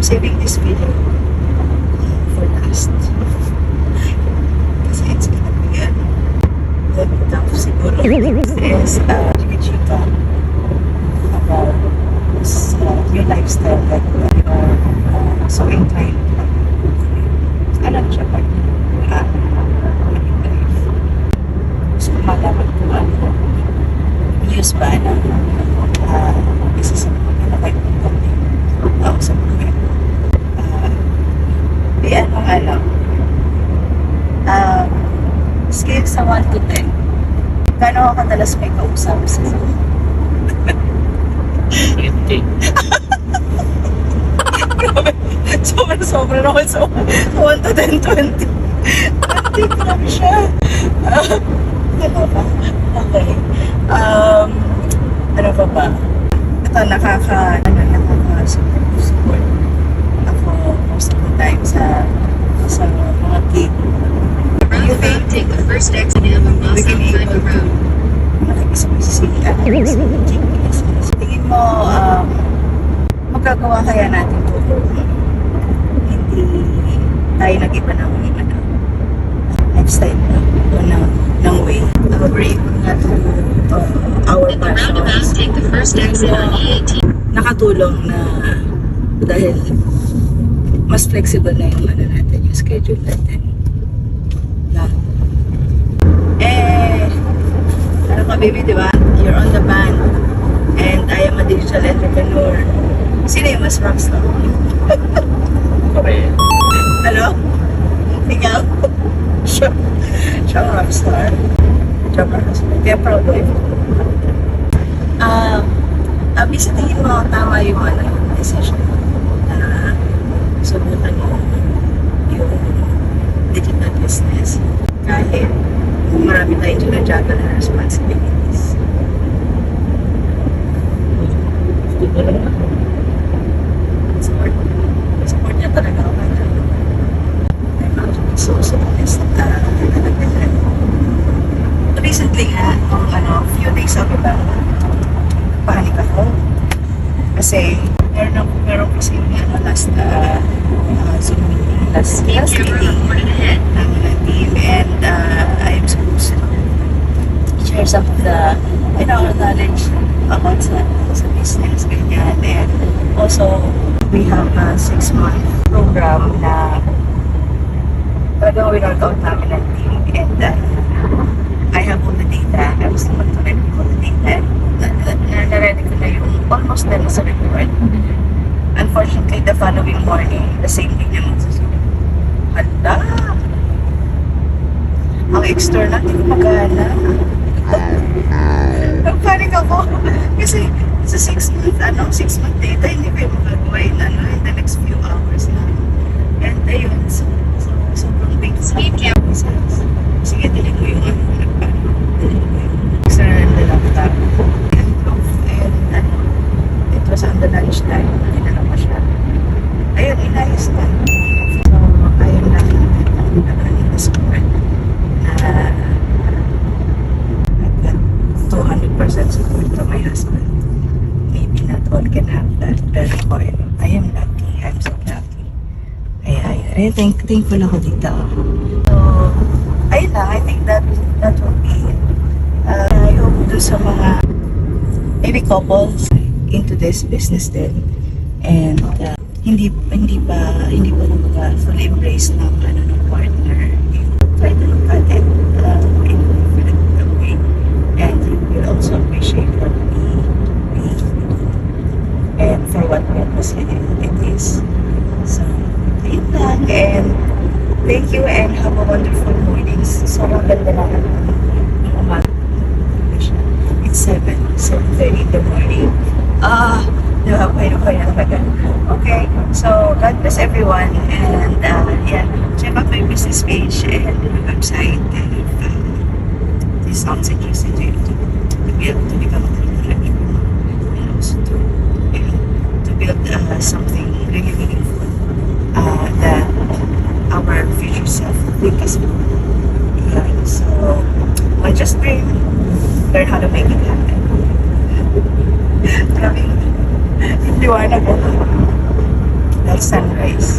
saving this video for last. Kasi it's gonna be a little tough siguro. This is chika-chika about this, your lifestyle that you are so inclined. Ano siya pa? Gusto ko malaman kung ano news ba na isa sa mga nakakita ako sa mga ano nga lang scale sa 1 to 10 gano'n ka kadalas may kausap sa Hindi. sobra naman sa 1 to 10, 20 grabe siya ano ba? Okay ano ba ito nakaka-support ako most of the time sa mga gig. You think Take the first exit on we Los can able Alfredo to Road. nakikisipag-sisihan tingin mo magagawa kaya natin ito hindi tayo nag-iba ng lifestyle o ng way brave na to our At the roundabout, take the first exit on E18. nakatulong na dahil mas flexible na yung natin, yung schedule natin. Ano ka baby, di ba? You're on the band and I am a digital entrepreneur. Sino yung mas rockstar? Correct. Ano? Ikaw? Siya ang rockstar. Kaya proud ko yun. Bisa tingin mo tama yung decision na subukan mo yung digital business kahit marami tayong ginajuggle na responsibilities. Support niya talaga ako. I'm actually so honest. Recently few days ago ba, panik ako. Kasi meron kasi last Camera meeting reported ahead. ng team and I am supposed to share some of the knowledge about sa business ganyan, and also we have a 6-month program na talagang winort out namin ng team and I have all the data. I was able to ready all the data. Na-ready ko na yung almost na sa report. Unfortunately, the following morning, the same thing yung susunod. Hala! Ang external, hindi ko magana. Nagpanik ako. Kasi sa 6-month data, hindi ko yung magagawa in the next few hours na. And ayun, sobrang big Speed camp. Sige, dilin mo yung dilin mo yung external na laptop. And it was on the lunch time. Dinala ko siya. Ayun, inayos na. So, ayun na the support na I've got 200% support from my husband. Maybe not all can have that, pero I am lucky. I'm so lucky. Ay, thankful ako dito. So, ayun lang. I think that will be it. I hope to sa mga maybe couples into this business din and hindi pa kumbaga fully embrace ng partner. Try to look at it in a different way and you will also appreciate what we and for what purpose it is. So, ayun lang, and thank you and have a wonderful morning. So, maganda lang ang umaga. It's 7:30 in the morning. Okay, so God bless everyone and check out my business page and my website and this sounds interesting to you to be able to become a entrepreneur and also to build something really meaningful that our future self will think as well. So I just dream, learn how to make it happen. Maraming liwanag ako. sunrise.